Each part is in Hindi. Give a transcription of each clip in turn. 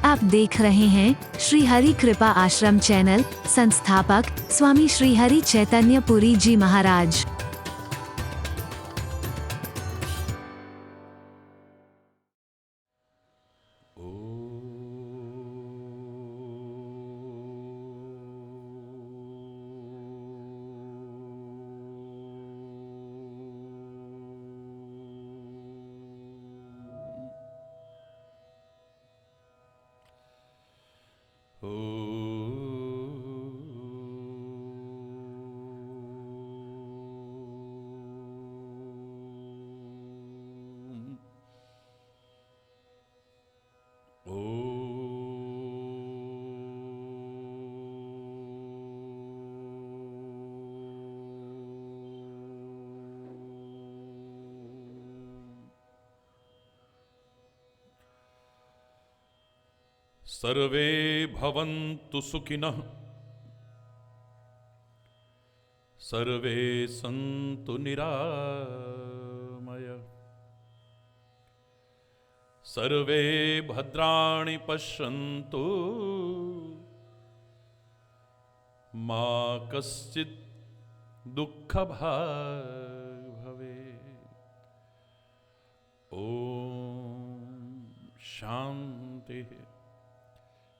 आप देख रहे हैं श्री हरि कृपा आश्रम चैनल। संस्थापक स्वामी श्री हरि चैतन्य पुरी जी महाराज। सर्वे भवन्तु सुखिनः, सर्वे सन्तु निरामयाः, सर्वे भद्राणि पश्यन्तु मा कश्चित् दुःखभाग् भवेत्। ॐ शान्तिः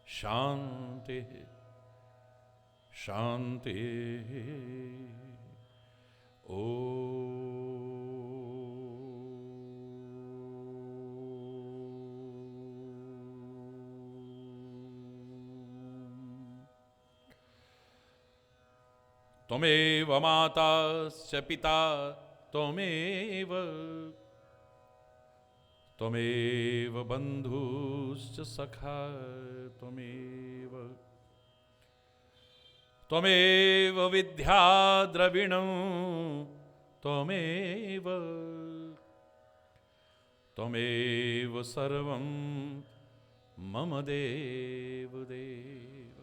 शांति शांति। ओ त्वमेव माता च पिता त्वमेव, त्वमेव बन्धुश्च सखा त्वमेव, त्वमेव विद्या द्रविणं त्वमेव, त्वमेव सर्वं मम देव देव।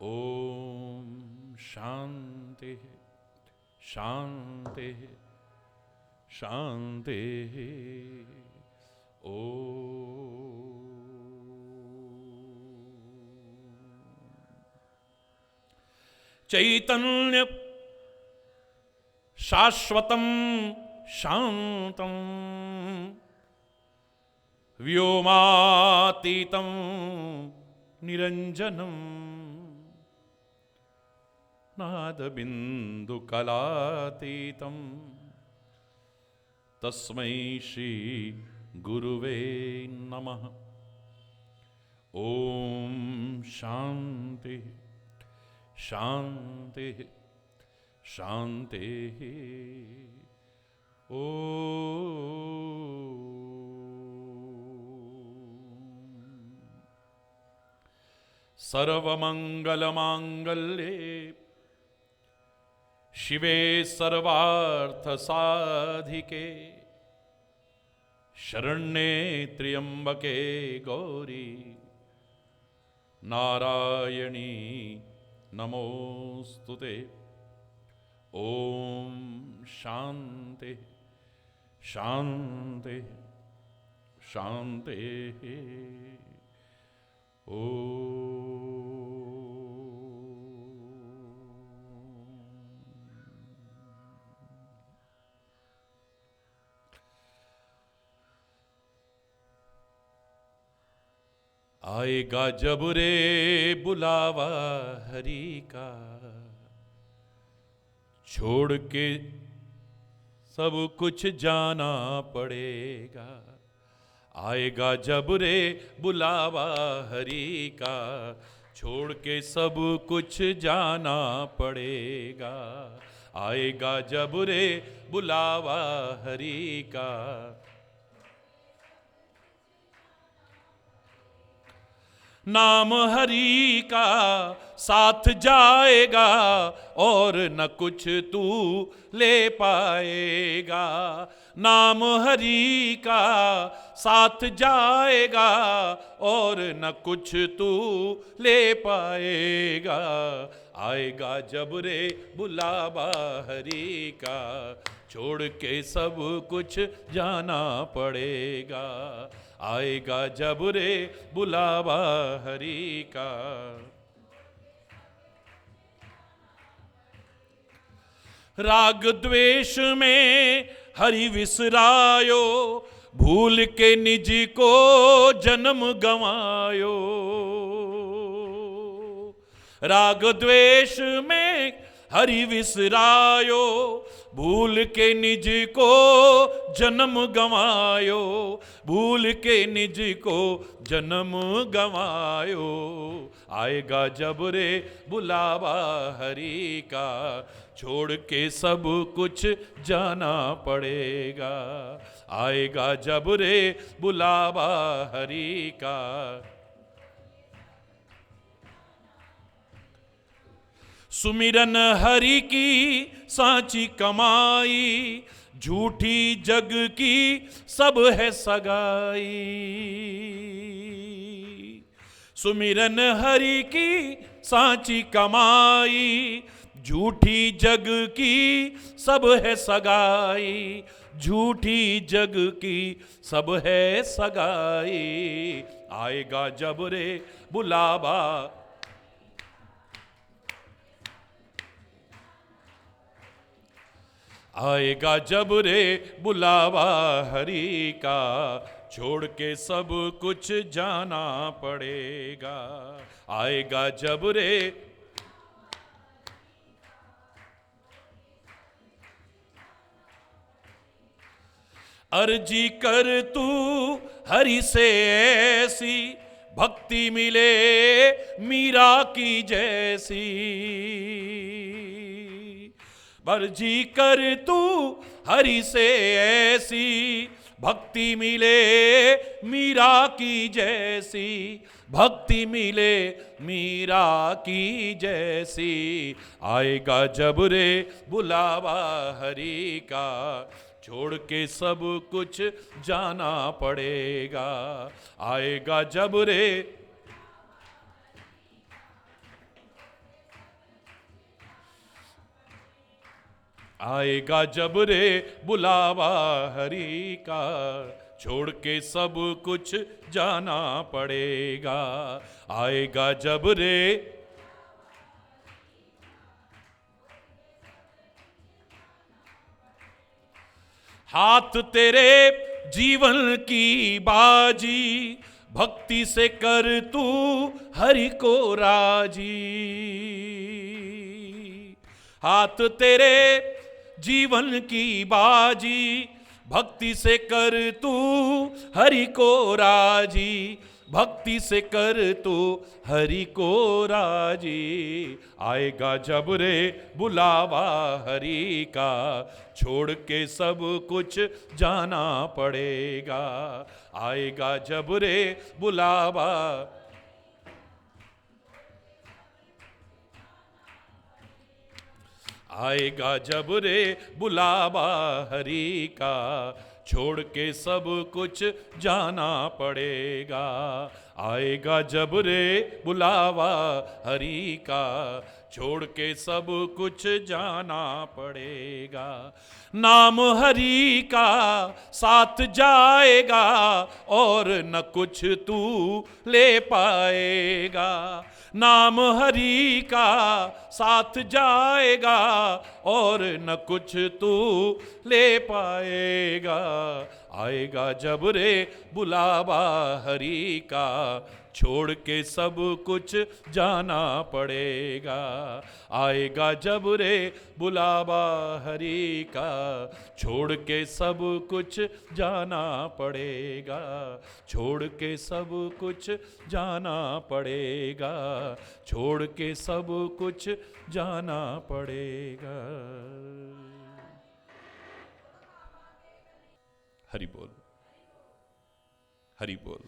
ॐ शान्तिः शान्तिः शांति। ओ चैतन्य शाश्वतं शांतं व्योमातीतं निरंजनं नादबिन्दुकलातीतं तस्मै श्री गुरुवे नमः। ओम शांति शांति शांति। ओ सर्वमंगलमांगल्ये शिवे सर्वार्थसाधिके शरण्ये त्र्यंबके गौरी नारायणी नमोस्तुते। ओम शांति शांति शांति। ओ आएगा जब रे बुलावा हरि का, छोड़ के सब कुछ जाना पड़ेगा। आएगा जब रे बुलावा हरि का, छोड़ के सब कुछ जाना पड़ेगा। आएगा जब रे बुलावा हरि का, नाम हरि का साथ जाएगा और न कुछ तू ले पाएगा। नाम हरि का साथ जाएगा और न कुछ तू ले पाएगा। आएगा जब रे बुलावा हरि का, छोड़ के सब कुछ जाना पड़ेगा। आएगा जब रे बुलावा हरि का। राग द्वेष में हरि विसरायो, भूल के निज को जन्म गंवायो। राग द्वेष में हरि विसरायो, भूल के निज को जन्म गंवायो। भूल के निज को जन्म गंवायो। आएगा जब रे बुलावा हरि का, छोड़ के सब कुछ जाना पड़ेगा। आएगा जब रे बुलावा हरि का। सुमिरन हरि की सांची कमाई, झूठी जग की सब है सगाई। सुमिरन हरि की सांची कमाई, झूठी जग की सब है सगाई। झूठी जग की सब है सगाई। आएगा जब रे बुलावा, आएगा जब रे बुलावा हरि का, छोड़ के सब कुछ जाना पड़ेगा। आएगा जब रे, अर्जी कर तू हरि से ऐसी, भक्ति मिले मीरा की जैसी। अर्जी कर तू हरि से ऐसी, भक्ति मिले मीरा की जैसी। भक्ति मिले मीरा की जैसी। आएगा जब रे बुलावा हरि का, छोड़ के सब कुछ जाना पड़ेगा। आएगा जब रे, आएगा जब रे बुलावा हरि का, छोड़ के सब कुछ जाना पड़ेगा। आएगा जब रे, हाथ तेरे जीवन की बाजी, भक्ति से कर तू हरि को राजी। हाथ तेरे जीवन की बाजी, भक्ति से कर तू हरि को राजी। भक्ति से कर तू हरि को राजी। आएगा जब रे बुलावा हरि का, छोड़ के सब कुछ जाना पड़ेगा। आएगा जब रे बुलावा, आएगा जब रे बुलावा हरि का, छोड़ के सब कुछ जाना पड़ेगा। आएगा जब रे बुलावा हरि का, छोड़ के सब कुछ जाना पड़ेगा। नाम हरि का साथ जाएगा, और न कुछ तू ले पाएगा। नाम हरि का साथ जाएगा, और न कुछ तू ले पाएगा। आएगा जब रे बुलावा हरि का, छोड़ के सब कुछ जाना पड़ेगा। आएगा जब रे बुलावा हरि का, छोड़ के सब कुछ जाना पड़ेगा। छोड़ के सब कुछ जाना पड़ेगा। छोड़ के सब कुछ जाना पड़ेगा। हरि बोल, हरि बोल।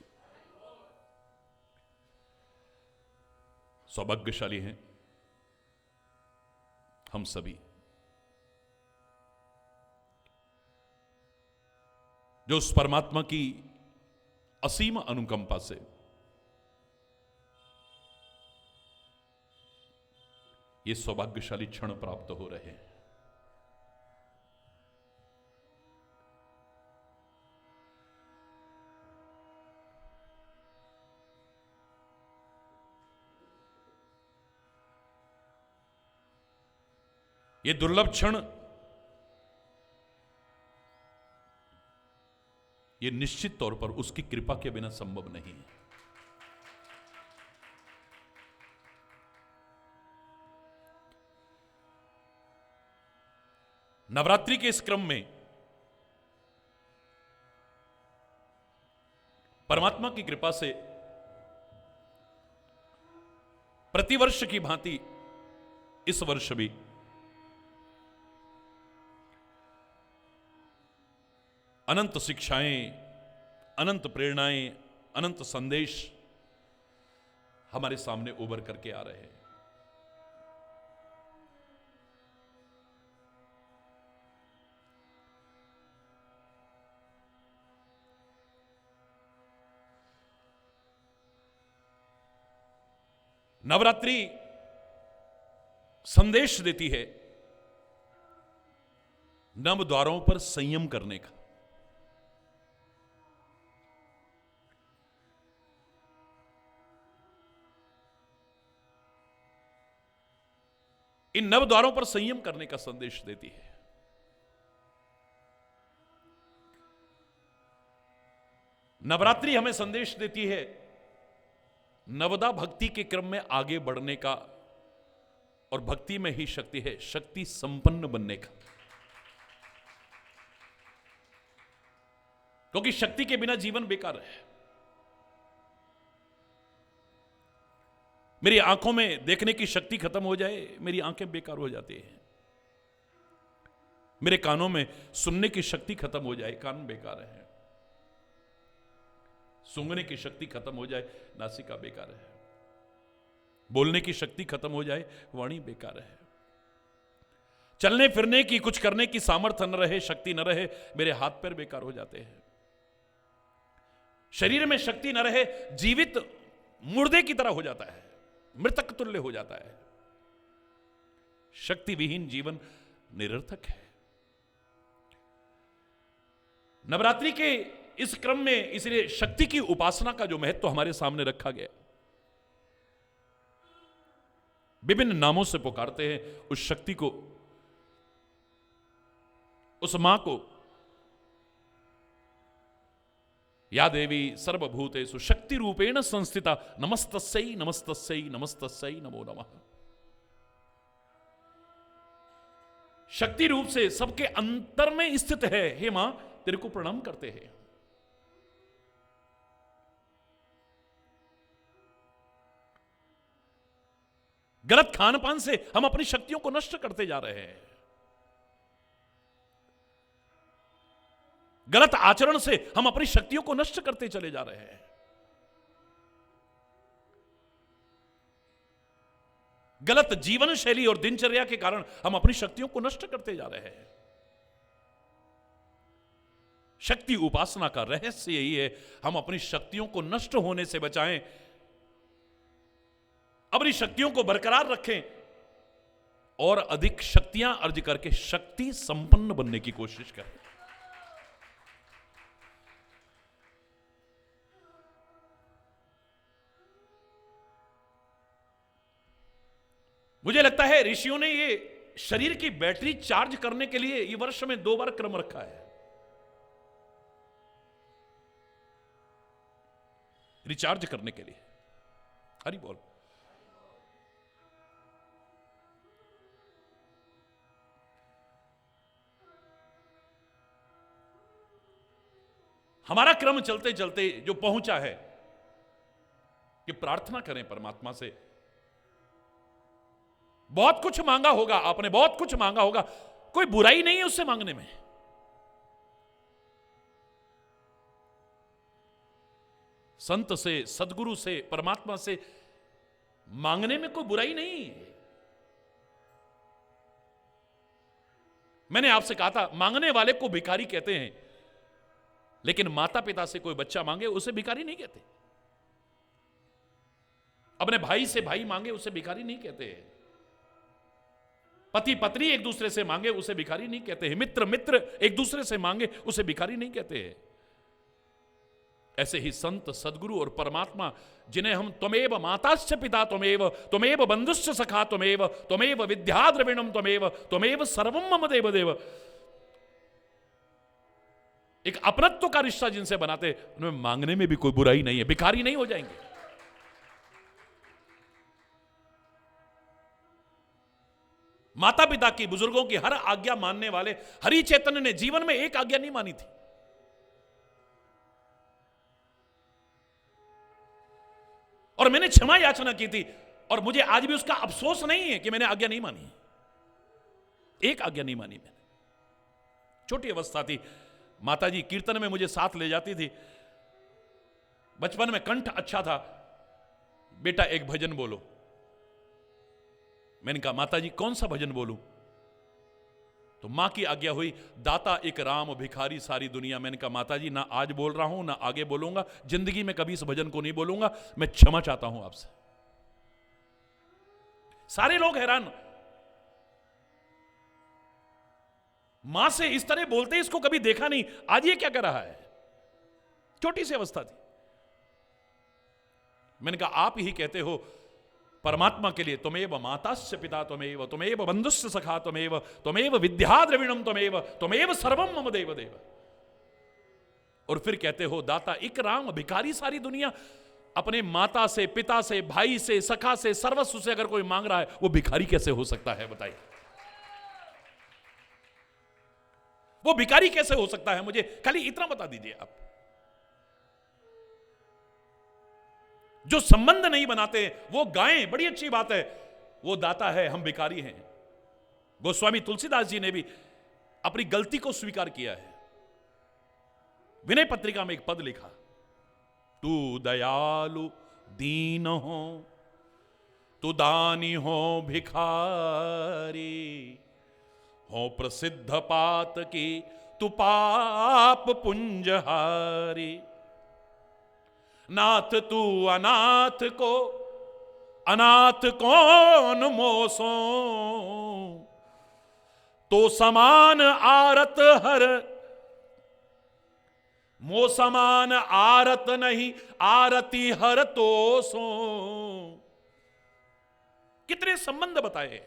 सौभाग्यशाली हैं हम सभी जो उस परमात्मा की असीम अनुकंपा से ये सौभाग्यशाली क्षण प्राप्त हो रहे हैं। ये दुर्लभ क्षण, ये निश्चित तौर पर उसकी कृपा के बिना संभव नहीं है। नवरात्रि के इस क्रम में परमात्मा की कृपा से प्रतिवर्ष की भांति इस वर्ष भी अनंत शिक्षाएं, अनंत प्रेरणाएं, अनंत संदेश हमारे सामने उभर करके आ रहे हैं। नवरात्रि संदेश देती है नव द्वारों पर संयम करने का। इन नव द्वारों पर संयम करने का संदेश देती है। नवरात्रि हमें संदेश देती है नवदा भक्ति के क्रम में आगे बढ़ने का, और भक्ति में ही शक्ति है, शक्ति संपन्न बनने का। क्योंकि शक्ति के बिना जीवन बेकार है। मेरी आंखों में देखने की शक्ति खत्म हो जाए, मेरी आंखें बेकार हो जाती हैं। मेरे कानों में सुनने की शक्ति खत्म हो जाए, कान बेकार है। सूंघने की शक्ति खत्म हो जाए, नासिका बेकार है। बोलने की शक्ति खत्म हो जाए, वाणी बेकार है। चलने फिरने की, कुछ करने की सामर्थ्य न रहे, शक्ति न रहे, मेरे हाथ पैर बेकार हो जाते हैं। शरीर में शक्ति न रहे, जीवित मुर्दे की तरह हो जाता है, मृतक तुल्य हो जाता है। शक्ति विहीन जीवन निरर्थक है। नवरात्रि के इस क्रम में इसलिए शक्ति की उपासना का जो महत्व हमारे सामने रखा गया, विभिन्न नामों से पुकारते हैं उस शक्ति को, उस मां को। या देवी सर्वभूतेषु शक्ति रूपेण संस्थिता नमस्तस्यै नमस्तस्यै नमस्तस्यै नमो नमः। शक्ति रूप से सबके अंतर में स्थित है। हे मां, तेरे को प्रणाम करते हैं। गलत खान पान से हम अपनी शक्तियों को नष्ट करते जा रहे हैं। गलत आचरण से हम अपनी शक्तियों को नष्ट करते चले जा रहे हैं। गलत जीवन शैली और दिनचर्या के कारण हम अपनी शक्तियों को नष्ट करते जा रहे हैं। शक्ति उपासना का रहस्य यही है, हम अपनी शक्तियों को नष्ट होने से बचाएं, अपनी शक्तियों को बरकरार रखें और अधिक शक्तियां अर्ज करके शक्ति संपन्न बनने की कोशिश करें। मुझे लगता है ऋषियों ने ये शरीर की बैटरी चार्ज करने के लिए ये वर्ष में 2 बार क्रम रखा है। रिचार्ज करने के लिए। हरि बोल। हमारा क्रम चलते चलते जो पहुंचा है कि प्रार्थना करें परमात्मा से। बहुत कुछ मांगा होगा आपने, बहुत कुछ मांगा होगा, कोई बुराई नहीं है उससे मांगने में। संत से, सदगुरु से, परमात्मा से मांगने में कोई बुराई नहीं है। मैंने आपसे कहा था मांगने वाले को भिखारी कहते हैं, लेकिन माता पिता से कोई बच्चा मांगे उसे भिखारी नहीं कहते। अपने भाई से भाई मांगे उसे भिखारी नहीं कहते। पति पत्नी एक दूसरे से मांगे उसे भिखारी नहीं कहते हैं, मित्र मित्र एक दूसरे से मांगे उसे भिखारी नहीं कहते हैं। ऐसे ही संत सदगुरु और परमात्मा जिन्हें हम त्वमेव माताश्च पिता त्वमेव त्वमेव बंधुश्च सखा त्वमेव त्वमेव विद्या द्रविणम त्वमेव त्वमेव सर्वम मम देव देव, एक अपनत्व का रिश्ता जिनसे बनाते, उनमें मांगने में भी कोई बुराई नहीं है, भिखारी नहीं हो जाएंगे। माता पिता की बुजुर्गों की हर आज्ञा मानने वाले हरि चैतन्य ने जीवन में एक आज्ञा नहीं मानी थी। और मैंने क्षमा याचना की थी और मुझे आज भी उसका अफसोस नहीं है कि मैंने आज्ञा नहीं मानी, एक आज्ञा नहीं मानी मैंने। छोटी अवस्था थी, माताजी कीर्तन में मुझे साथ ले जाती थी। बचपन में कंठ अच्छा था, बेटा एक भजन बोलो। मैंने कहा माताजी कौन सा भजन बोलूं? तो मां की आज्ञा हुई, दाता एक राम भिखारी सारी दुनिया। मैंने कहा माताजी ना आज बोल रहा हूं ना आगे बोलूंगा, जिंदगी में कभी इस भजन को नहीं बोलूंगा, मैं क्षमा चाहता हूं आपसे। सारे लोग हैरान, मां से इस तरह बोलते इसको कभी देखा नहीं, आज ये क्या कर रहा है? छोटी सी अवस्था थी। मैंने कहा आप ही कहते हो परमात्मा के लिए, त्वमेव माताश्च पिता त्वमेव त्वमेव बंधुश्च सखा त्वमेव त्वमेव विद्या द्रविणम त्वमेव त्वमेव सर्वम मम देव देव, और फिर कहते हो दाता एक राम भिखारी सारी दुनिया। अपने माता से, पिता से, भाई से, सखा से, सर्वस्व से अगर कोई मांग रहा है, वो भिखारी कैसे हो सकता है? बताइए, वो भिखारी कैसे हो सकता है? मुझे खाली इतना बता दीजिए आप। जो संबंध नहीं बनाते वो गायें, बड़ी अच्छी बात है, वो दाता है, हम भिखारी हैं। गोस्वामी तुलसीदास जी ने भी अपनी गलती को स्वीकार किया है। विनय पत्रिका में एक पद लिखा, तू दयालु दीन हो, तू दानी हो भिखारी, हो प्रसिद्ध पात की तू पाप पुंजहारी। नाथ तू अनाथ को अनाथ कौन मोसो, तो समान आरत हर, मो समान आरत नहीं आरती हर तो सो। कितने संबंध बताए,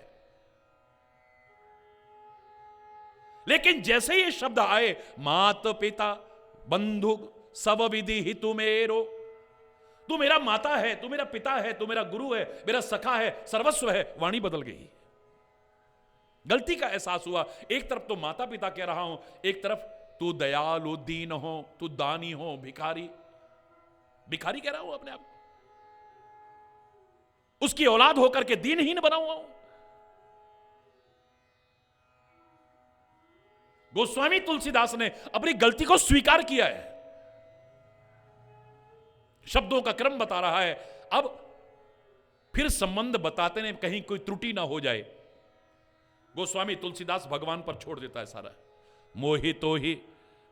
लेकिन जैसे ये शब्द आए, मात पिता बंधु सब विधि ही तू मेरो, तू मेरा माता है, तू मेरा पिता है, तू मेरा गुरु है, मेरा सखा है, सर्वस्व है, वाणी बदल गई। गलती का एहसास हुआ। एक तरफ तो माता पिता कह रहा हूं, एक तरफ तू दयालु दीन हो, तू दानी हो, भिखारी भिखारी कह रहा हूं अपने आप को। उसकी औलाद होकर के दीनहीन बना हुआ हूं। गोस्वामी तुलसीदास ने अपनी गलती को स्वीकार किया है। शब्दों का क्रम बता रहा है। अब फिर संबंध बताते ने कहीं कोई त्रुटि ना हो जाए, गोस्वामी तुलसीदास भगवान पर छोड़ देता है सारा। मोहि तो ही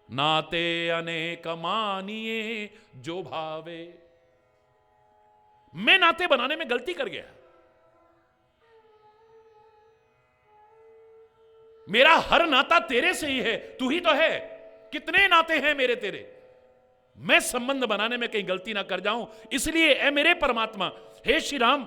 नाते अनेक मानिए जो भावे, मैं नाते बनाने में गलती कर गया। मेरा हर नाता तेरे से ही है, तू ही तो है। कितने नाते हैं मेरे तेरे, मैं संबंध बनाने में कहीं गलती ना कर जाऊं, इसलिए ए मेरे परमात्मा, हे श्री राम,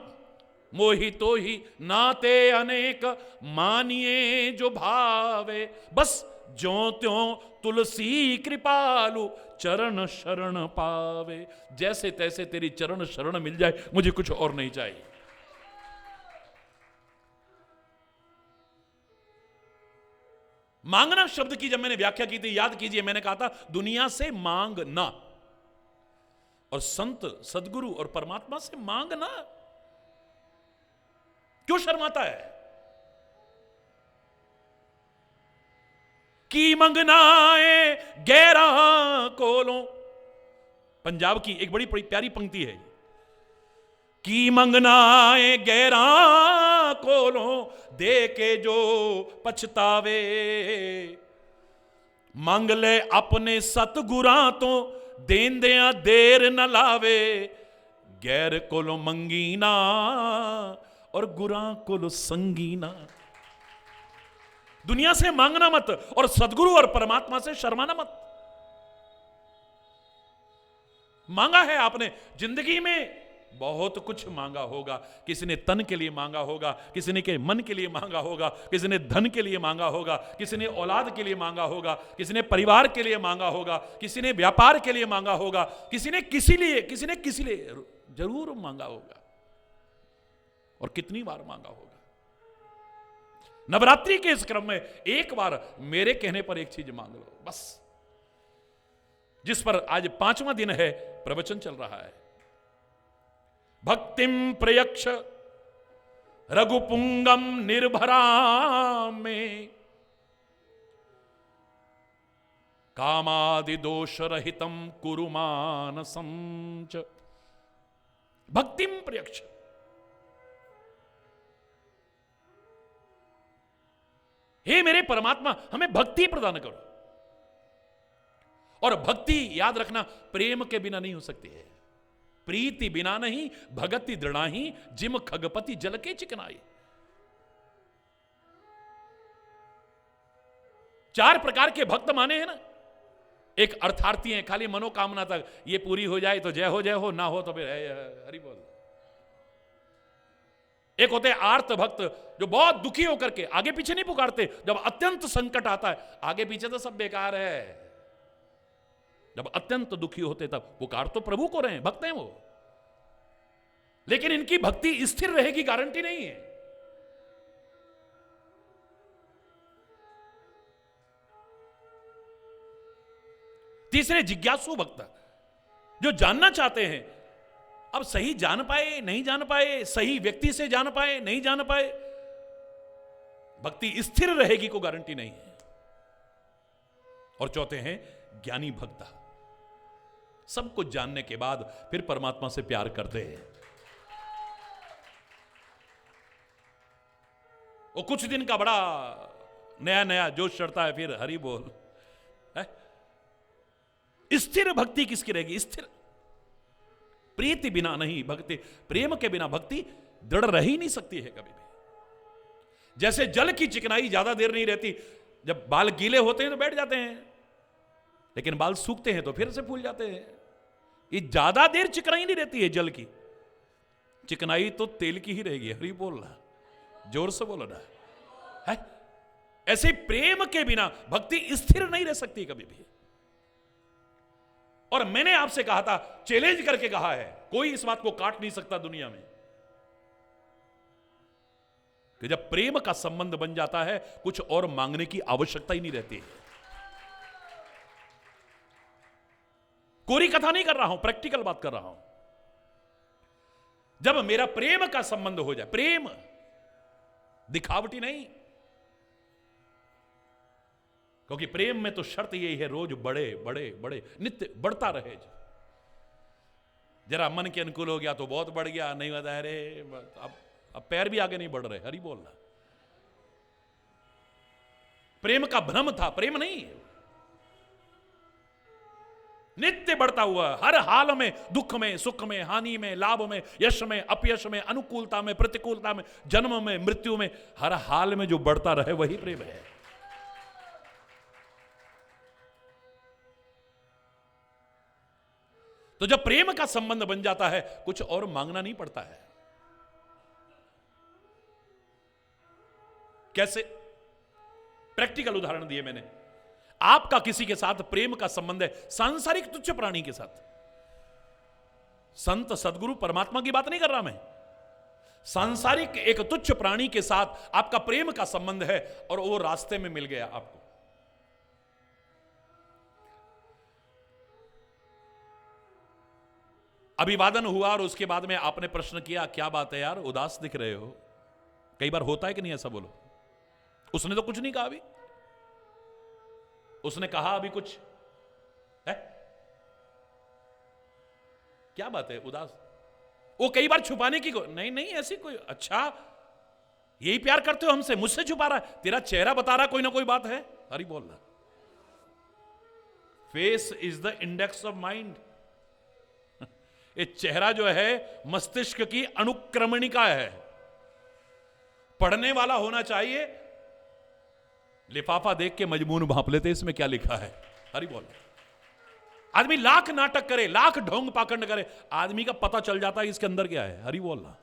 मोहि तो ही नाते अनेक मानिए जो भावे, बस ज्यों त्यों तुलसी कृपालु चरण शरण पावे। जैसे तैसे तेरी चरण शरण मिल जाए, मुझे कुछ और नहीं चाहिए। मांगना शब्द की जब मैंने व्याख्या की थी, याद कीजिए, मैंने कहा था दुनिया से मांगना, और संत सदगुरु और परमात्मा से मांगना। क्यों शर्माता है? की मंगनाए गैरा कोलों, पंजाब की एक बड़ी प्यारी पंक्ति है। की मंगनाए गैरा कोलों, दे के जो पछतावे, मंग ले अपने सतगुरां तो देंदियां देर न लावे। गैर कोलो मंगीना और गुरां कोलो संगीना। दुनिया से मांगना मत और सदगुरु और परमात्मा से शर्माना मत। मांगा है आपने जिंदगी में, बहुत कुछ मांगा होगा। किसी ने तन के लिए मांगा होगा, किसी ने के मन के लिए मांगा होगा, किसी ने धन के लिए मांगा होगा, किसी ने औलाद के लिए मांगा होगा, किसी ने परिवार के लिए मांगा होगा, किसी ने व्यापार के लिए मांगा होगा, किसी ने किसी लिए जरूर मांगा होगा। और कितनी बार मांगा होगा। नवरात्रि के इस क्रम में एक बार मेरे कहने पर एक चीज मांग लो बस, जिस पर आज 5वां दिन है, प्रवचन चल रहा है। भक्तिम प्रयक्ष रघुपुंगम निर्भरा में कामादि दोष रहितम कुरु मानसं च। भक्तिम प्रयक्ष, हे मेरे परमात्मा हमें भक्ति प्रदान करो। और भक्ति याद रखना प्रेम के बिना नहीं हो सकती है। प्रीति बिना नहीं भगति दृढ़ाही, जिम खगपति जल के चिकनाई। 4 प्रकार के भक्त माने हैं ना। एक अर्थार्थी है, खाली मनोकामना तक, ये पूरी हो जाए तो जय हो, ना हो तो फिर हरि बोल। एक होते हैं आर्त भक्त, जो बहुत दुखी होकर के आगे पीछे नहीं पुकारते। जब अत्यंत संकट आता है, आगे पीछे तो सब बेकार है। जब अत्यंत दुखी होते तब पुकार तो प्रभु को रहे हैं, भक्त हैं वो। लेकिन इनकी भक्ति स्थिर रहेगी गारंटी नहीं है। तीसरे जिज्ञासु भक्त, जो जानना चाहते हैं। अब सही जान पाए नहीं जान पाए, सही व्यक्ति से जान पाए नहीं जान पाए, भक्ति स्थिर रहेगी को गारंटी नहीं है। और चौथे हैं ज्ञानी भक्त, सब कुछ जानने के बाद फिर परमात्मा से प्यार करते हैं। वो कुछ दिन का बड़ा नया नया जोश चढ़ता है, फिर हरि बोल है? स्थिर भक्ति किसकी रहेगी? स्थिर। प्रीति बिना नहीं भक्ति, प्रेम के बिना भक्ति दृढ़ रह ही नहीं सकती है कभी भी। जैसे जल की चिकनाई ज्यादा देर नहीं रहती, जब बाल गीले होते हैं तो बैठ जाते हैं, लेकिन बाल सूखते हैं तो फिर से फूल जाते हैं। ये ज्यादा देर चिकनाई नहीं रहती है जल की, चिकनाई तो तेल की ही रहेगी। हरि बोलना, जोर से बोलो ना है। ऐसे प्रेम के बिना भक्ति स्थिर नहीं रह सकती कभी भी। और मैंने आपसे कहा था, चैलेंज करके कहा है, कोई इस बात को काट नहीं सकता दुनिया में, कि जब प्रेम का संबंध बन जाता है कुछ और मांगने की आवश्यकता ही नहीं रहती है। कोरी कथा नहीं कर रहा हूं, प्रैक्टिकल बात कर रहा हूं। जब मेरा प्रेम का संबंध हो जाए, प्रेम दिखावटी नहीं, क्योंकि प्रेम में तो शर्त यही है रोज बड़े बड़े बड़े नित्य बढ़ता रहे। जरा मन के अनुकूल हो गया तो बहुत बढ़ गया, नहीं बता अरे अब पैर भी आगे नहीं बढ़ रहे। हरि बोलना। प्रेम का भ्रम था, प्रेम नहीं, नित्य बढ़ता हुआ, हर हाल में, दुख में, सुख में, हानि में, लाभ में, यश में, अपयश में, अनुकूलता में, प्रतिकूलता में, जन्म में, मृत्यु में, हर हाल में जो बढ़ता रहे वही प्रेम है। तो जब प्रेम का संबंध बन जाता है कुछ और मांगना नहीं पड़ता है। कैसे? प्रैक्टिकल उदाहरण दिए मैंने। आपका किसी के साथ प्रेम का संबंध है, सांसारिक तुच्छ प्राणी के साथ। संत सदगुरु परमात्मा की बात नहीं कर रहा मैं, सांसारिक एक तुच्छ प्राणी के साथ आपका प्रेम का संबंध है और वो रास्ते में मिल गया आपको। अभिवादन हुआ और उसके बाद में आपने प्रश्न किया, क्या बात है यार उदास दिख रहे हो? कई बार होता है कि नहीं? ऐसा बोलो। उसने तो कुछ नहीं कहा अभी, उसने कहा अभी कुछ है? क्या बात है उदास? वो कई बार छुपाने की नहीं नहीं ऐसी कोई, अच्छा यही प्यार करते हो हमसे, मुझसे छुपा रहा है? तेरा चेहरा बता रहा कोई ना कोई बात है। हरि बोलना। Face is the index of mind. ये चेहरा जो है मस्तिष्क की अनुक्रमणिका है। पढ़ने वाला होना चाहिए लिफाफा देख के मजमून भांप लेते इसमें क्या लिखा है। हरि बोल। आदमी लाख नाटक करे, लाख ढोंग पाखंड करे, आदमी का पता चल जाता है इसके अंदर क्या है। हरि बोलना,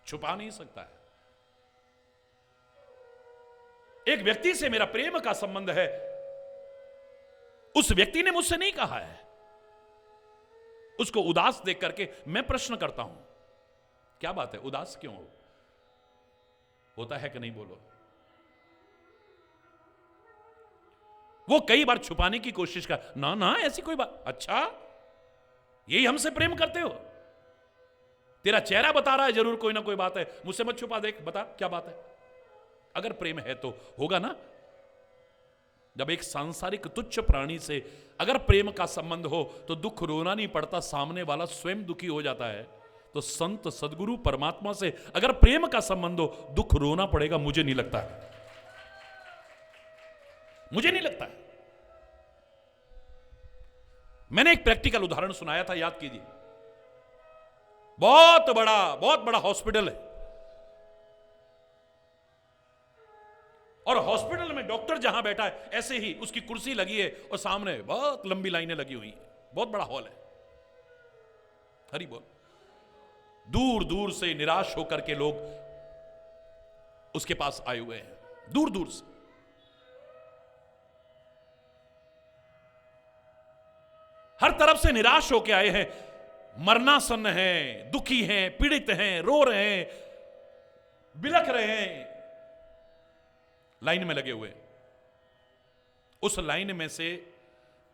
छुपा नहीं सकता है। एक व्यक्ति से मेरा प्रेम का संबंध है, उस व्यक्ति ने मुझसे नहीं कहा है, उसको उदास देख करके मैं प्रश्न करता हूं, क्या बात है, उदास क्यों हो? होता है कि नहीं, बोलो। वो कई बार छुपाने की कोशिश कर, ना ना ऐसी कोई बात, अच्छा यही हमसे प्रेम करते हो, तेरा चेहरा बता रहा है जरूर कोई ना कोई बात है, मुझसे मत छुपा, देख बता क्या बात है। अगर प्रेम है तो होगा ना। जब एक सांसारिक तुच्छ प्राणी से अगर प्रेम का संबंध हो तो दुख रोना नहीं पड़ता, सामने वाला स्वयं दुखी हो जाता है। तो संत सदगुरु परमात्मा से अगर प्रेम का संबंध हो, दुख रोना पड़ेगा, मुझे नहीं लगता है, मुझे नहीं लगता है। मैंने एक प्रैक्टिकल उदाहरण सुनाया था, याद कीजिए। बहुत बड़ा हॉस्पिटल है, और हॉस्पिटल में डॉक्टर जहां बैठा है ऐसे ही उसकी कुर्सी लगी है और सामने बहुत लंबी लाइनें लगी हुई हैं, बहुत बड़ा हॉल है। हरि बोल। दूर दूर से निराश होकर के लोग उसके पास आए हुए हैं, दूर दूर से। हर तरफ से निराश होकर आए हैं, मरनासन्न हैं, दुखी हैं, पीड़ित हैं, रो रहे हैं, बिलख रहे हैं, लाइन में लगे हुए। उस लाइन में से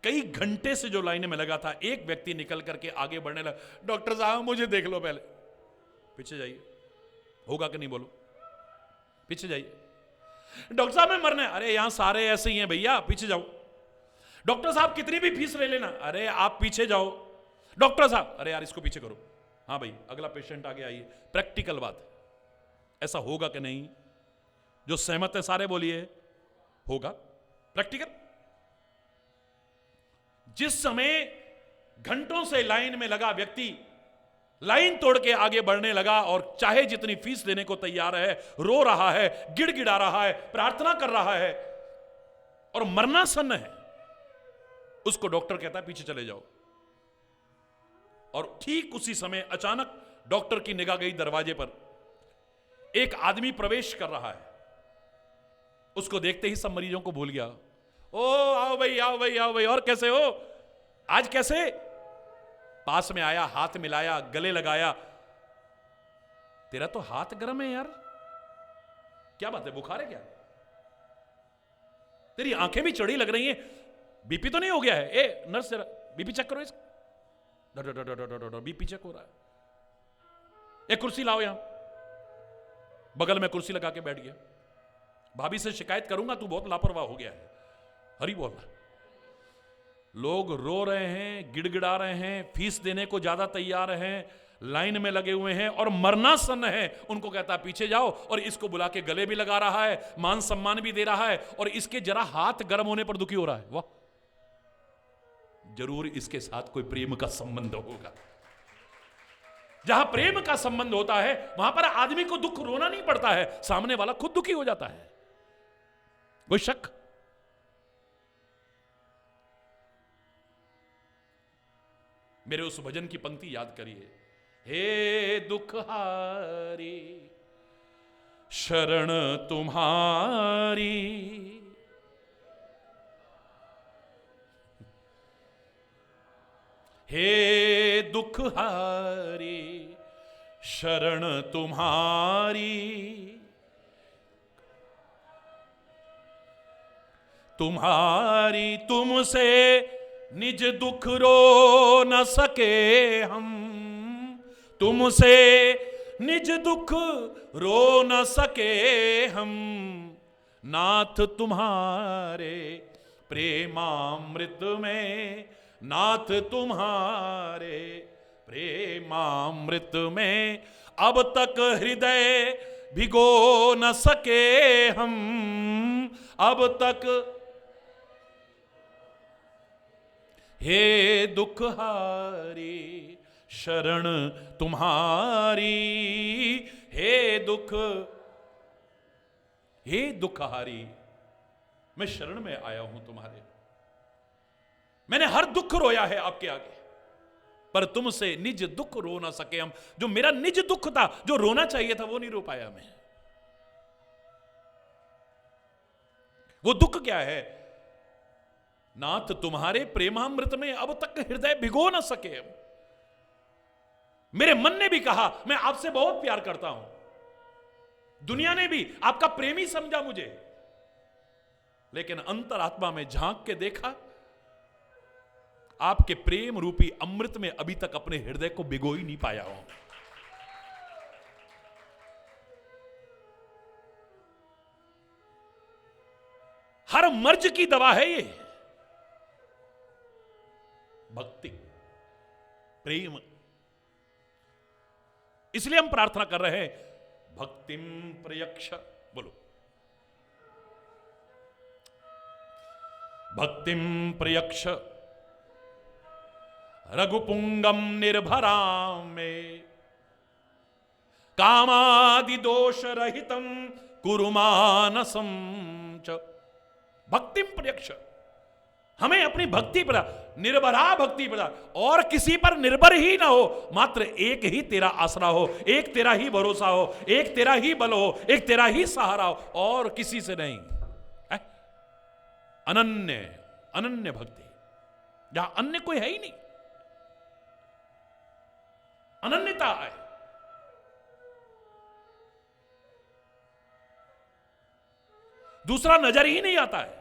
कई घंटे से जो लाइन में लगा था, एक व्यक्ति निकल करके आगे बढ़ने लगा, डॉक्टर साहब मुझे देख लो पहले। पीछे जाइए, होगा कि नहीं, बोलो। पीछे जाइए। डॉक्टर साहब मैं मरना है, अरे यहां सारे ऐसे ही हैं भैया, पीछे जाओ। डॉक्टर साहब कितनी भी फीस ले लेना, अरे आप पीछे जाओ। डॉक्टर साहब, अरे यार इसको पीछे करो, हाँ भाई अगला पेशेंट आगे आइए। प्रैक्टिकल बात है, ऐसा होगा कि नहीं? जो सहमत है सारे बोलिए, होगा प्रैक्टिकल। जिस समय घंटों से लाइन में लगा व्यक्ति लाइन तोड़ के आगे बढ़ने लगा और चाहे जितनी फीस देने को तैयार है, रो रहा है, गिड़गिड़ा रहा है, प्रार्थना कर रहा है और मरनासन्न है, उसको डॉक्टर कहता है पीछे चले जाओ। और ठीक उसी समय अचानक डॉक्टर की निगाह गई दरवाजे पर, एक आदमी प्रवेश कर रहा है। उसको देखते ही सब मरीजों को भूल गया। ओ आओ भाई, आओ भाई, आओ भाई, और कैसे हो आज, कैसे? पास में आया, हाथ मिलाया, गले लगाया। तेरा तो हाथ गर्म है यार, क्या बात है, बुखार है क्या? तेरी आंखें भी चढ़ी लग रही हैं, बीपी तो नहीं हो गया है? ए नर्स जरा बीपी चेक करो इसका। बीपी चेक हो रहा है। एक कुर्सी लाओ, यहां बगल में कुर्सी लगा के बैठ गया। भाभी से शिकायत करूंगा, तू बहुत लापरवाह हो गया है। हरि बोल। लोग रो रहे हैं, गिड़गिड़ा रहे हैं, फीस देने को ज्यादा तैयार हैं, लाइन में लगे हुए हैं और मरनासन्न है। उनको कहता है पीछे जाओ, और इसको बुला के गले भी लगा रहा है, मान सम्मान भी दे रहा है, और इसके जरा हाथ गर्म होने पर दुखी हो रहा है। वाह, जरूर इसके साथ कोई प्रेम का संबंध होगा। जहां प्रेम का संबंध होता है वहां पर आदमी को दुख रोना नहीं पड़ता है, सामने वाला खुद दुखी हो जाता है। कोई शक? मेरे उस भजन की पंक्ति याद करिए, हे दुखहारी शरण तुम्हारी, हे दुखहारी शरण तुम्हारी, तुम्हारी तुमसे निज दुख रो न सके हम, तुमसे निज दुख रो न सके हम, नाथ तुम्हारे प्रेमामृत में, नाथ तुम्हारे प्रेमामृत में अब तक हृदय भिगो न सके हम, अब तक। हे दुखहारी शरण तुम्हारी, हे दुख, हे दुखहारी, मैं शरण में आया हूं तुम्हारे। मैंने हर दुख रोया है आपके आगे, पर तुमसे निज दुख रो ना सके हम। जो मेरा निज दुख था, जो रोना चाहिए था, वो नहीं रो पाया मैं। वो दुख क्या है? नाथ तुम्हारे प्रेमामृत में अब तक हृदय भिगो ना सके हम। मेरे मन ने भी कहा मैं आपसे बहुत प्यार करता हूं, दुनिया ने भी आपका प्रेमी समझा मुझे, लेकिन अंतरात्मा में झांक के देखा, आपके प्रेम रूपी अमृत में अभी तक अपने हृदय को भिगो ही नहीं पाया हूं। हर मर्ज की दवा है ये भक्ति, प्रेम। इसलिए हम प्रार्थना कर रहे हैं, भक्तिम प्रयक्ष, बोलो, भक्तिम प्रयक्ष रघुपुंगम निर्भराम में, कामादि दोष रहितम कुरुमानसम च। भक्तिम प्रयक्ष, हमें अपनी भक्ति पर, निर्भरा भक्ति पर, और किसी पर निर्भर ही ना हो, मात्र एक ही तेरा आसरा हो, एक तेरा ही भरोसा हो, एक तेरा ही बल हो, एक तेरा ही सहारा हो, और किसी से नहीं। अनन्य अनन्य भक्ति, जहां अन्य कोई है ही नहीं, अनन्यता है। दूसरा नजर ही नहीं आता है।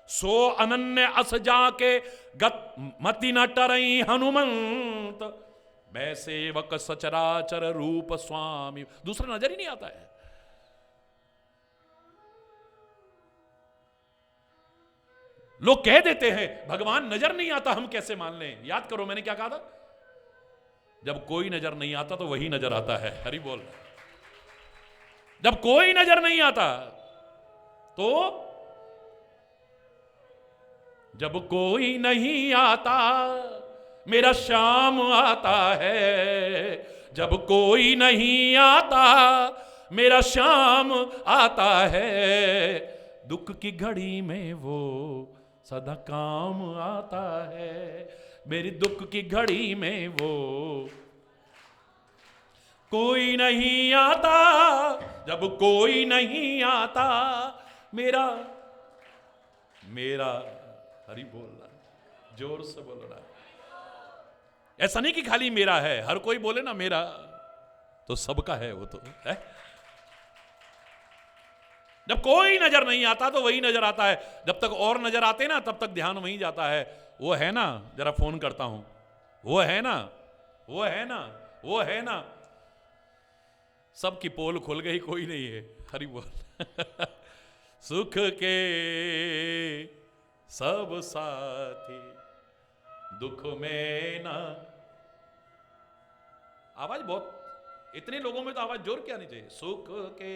सो अनन्य अस जाके गत मति न टरई हनुमंत, वैसेवक सचराचर रूप स्वामी। दूसरा नजर ही नहीं आता है। लोग कह देते हैं भगवान नजर नहीं आता, हम कैसे मान लें? याद करो मैंने क्या कहा था, जब कोई नजर नहीं आता तो वही नजर आता है। हरि बोल। जब कोई नजर नहीं आता तो, जब कोई नहीं आता मेरा श्याम आता है, जब कोई नहीं आता मेरा श्याम आता है, दुख की घड़ी में वो सदा काम आता है, मेरी दुख की घड़ी में वो कोई नहीं आता, जब कोई नहीं आता मेरा मेरा हरि बोल रहा, जोर से बोल रहा। ऐसा नहीं कि खाली मेरा है, हर कोई बोले ना मेरा, तो सबका है वो तो है। जब कोई नजर नहीं आता तो वही नजर आता है। जब तक और नजर आते ना तब तक ध्यान वहीं जाता है। वो है ना, जरा फोन करता हूं, वो है ना, वो है ना, वो है ना। सबकी पोल खुल गई, कोई नहीं है। हरि बोल। सुख के सब साथी दुख में ना। आवाज बहुत, इतने लोगों में तो आवाज जोर क्या नहीं चाहिए। सुख के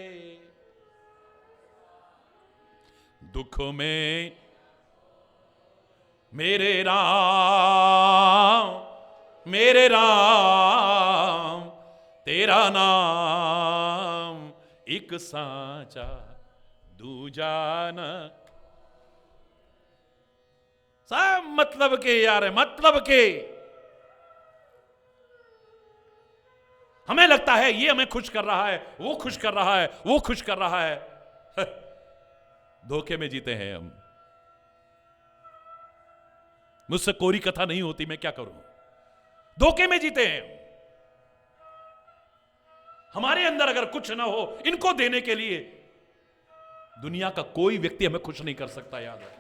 दुख में मेरे राम, मेरे राम, तेरा नाम एक साचा दूजा न। सब मतलब के यार है, मतलब के। हमें लगता है ये हमें खुश कर रहा है, वो खुश कर रहा है, वो खुश कर रहा है। धोखे में जीते हैं हम। मुझसे कोरी कथा नहीं होती, मैं क्या करूं? धोखे में जीते हैं। हमारे अंदर अगर कुछ ना हो इनको देने के लिए, दुनिया का कोई व्यक्ति हमें खुश नहीं कर सकता। याद है,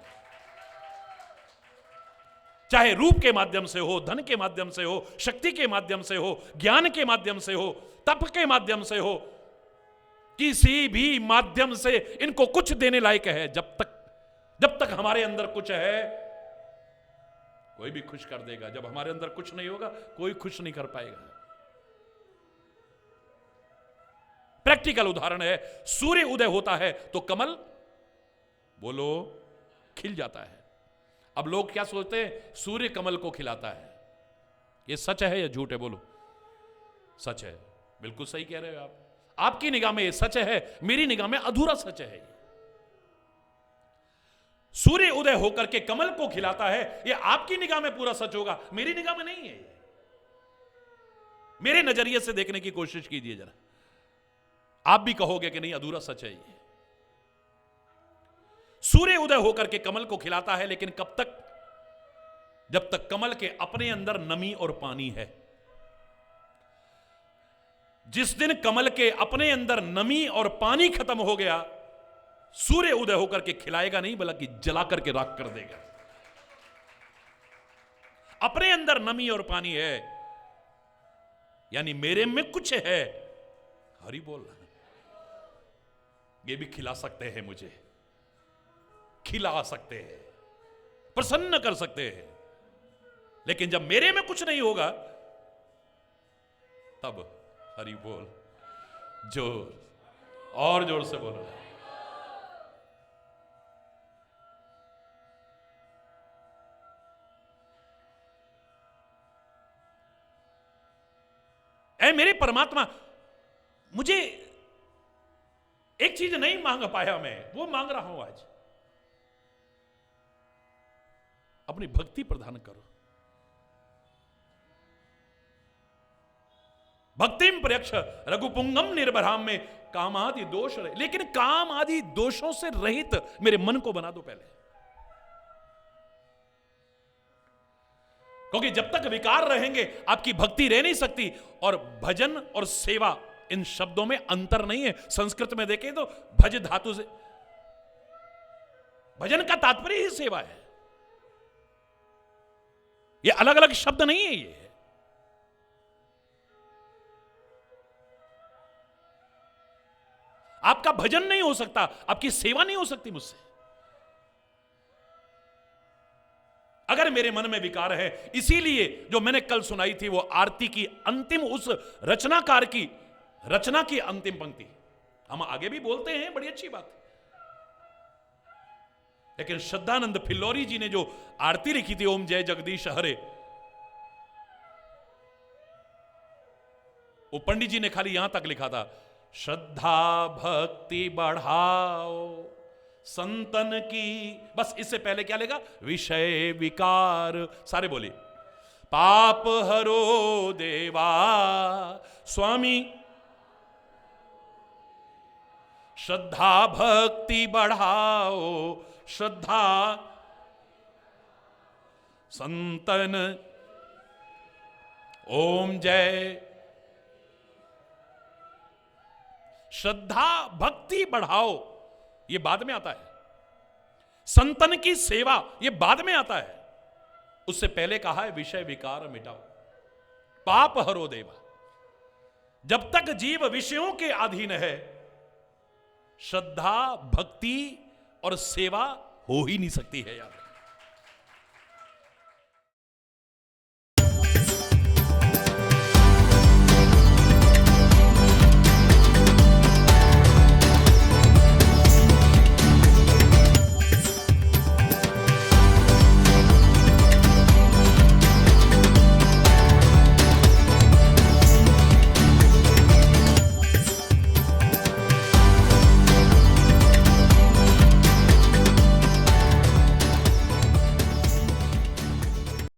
चाहे रूप के माध्यम से हो, धन के माध्यम से हो, शक्ति के माध्यम से हो, ज्ञान के माध्यम से हो, तप के माध्यम से हो, किसी भी माध्यम से इनको कुछ देने लायक है। जब तक हमारे अंदर कुछ है कोई भी खुश कर देगा। जब हमारे अंदर कुछ नहीं होगा कोई खुश नहीं कर पाएगा। प्रैक्टिकल उदाहरण है, सूर्य उदय होता है तो कमल बोलो खिल जाता है। अब लोग क्या सोचते हैं, सूर्य कमल को खिलाता है। ये सच है या झूठ है? बोलो। सच है, बिल्कुल सही कह रहे हो आप। आपकी निगाह में ये सच है, मेरी निगाह में अधूरा सच है। सूर्य उदय होकर के कमल को खिलाता है, यह आपकी निगाह में पूरा सच होगा, मेरी निगाह में नहीं है। मेरे नजरिए से देखने की कोशिश कीजिए जरा, आप भी कहोगे कि नहीं अधूरा सच है ये। सूर्य उदय होकर के कमल को खिलाता है, लेकिन कब तक? जब तक कमल के अपने अंदर नमी और पानी है। जिस दिन कमल के अपने अंदर नमी और पानी खत्म हो गया, सूर्य उदय होकर के खिलाएगा नहीं, बल्कि जला करके राख कर देगा। अपने अंदर नमी और पानी है, यानी मेरे में कुछ है। हरि बोल, ये भी खिला सकते हैं, मुझे खिला सकते हैं, प्रसन्न कर सकते हैं, लेकिन जब मेरे में कुछ नहीं होगा तब हरि बोल, जोर और जोर से बोलो। ऐ मेरे परमात्मा, मुझे एक चीज नहीं मांग पाया, मैं वो मांग रहा हूं आज। अपनी भक्ति प्रदान करो। भक्तिम प्रयक्ष रघुपुंगम निर्भराम में काम आदि दोष रहे, लेकिन काम आदि दोषों से रहित मेरे मन को बना दो पहले, क्योंकि जब तक विकार रहेंगे आपकी भक्ति रह नहीं सकती। और भजन और सेवा, इन शब्दों में अंतर नहीं है। संस्कृत में देखें तो भज धातु से, भजन का तात्पर्य ही सेवा है। ये अलग अलग शब्द नहीं है। ये आपका भजन नहीं हो सकता, आपकी सेवा नहीं हो सकती मुझसे, अगर मेरे मन में विकार है। इसीलिए जो मैंने कल सुनाई थी वो आरती की अंतिम, उस रचनाकार की रचना की अंतिम पंक्ति, हम आगे भी बोलते हैं, बड़ी अच्छी बात है, लेकिन श्रद्धानंद फिल्लौरी जी ने जो आरती लिखी थी, ओम जय जगदीश हरे, वो पंडित जी ने खाली यहां तक लिखा था, श्रद्धा भक्ति बढ़ाओ संतन की, बस इससे पहले क्या लेगा? विषय विकार। सारे बोले, पाप हरो देवा स्वामी, श्रद्धा भक्ति बढ़ाओ, श्रद्धा संतन, ओम जय। श्रद्धा भक्ति बढ़ाओ, यह बाद में आता है। संतन की सेवा, यह बाद में आता है। उससे पहले कहा है विषय विकार मिटाओ, पाप हरो देवा। जब तक जीव विषयों के अधीन है, श्रद्धा भक्ति और सेवा हो ही नहीं सकती है यार।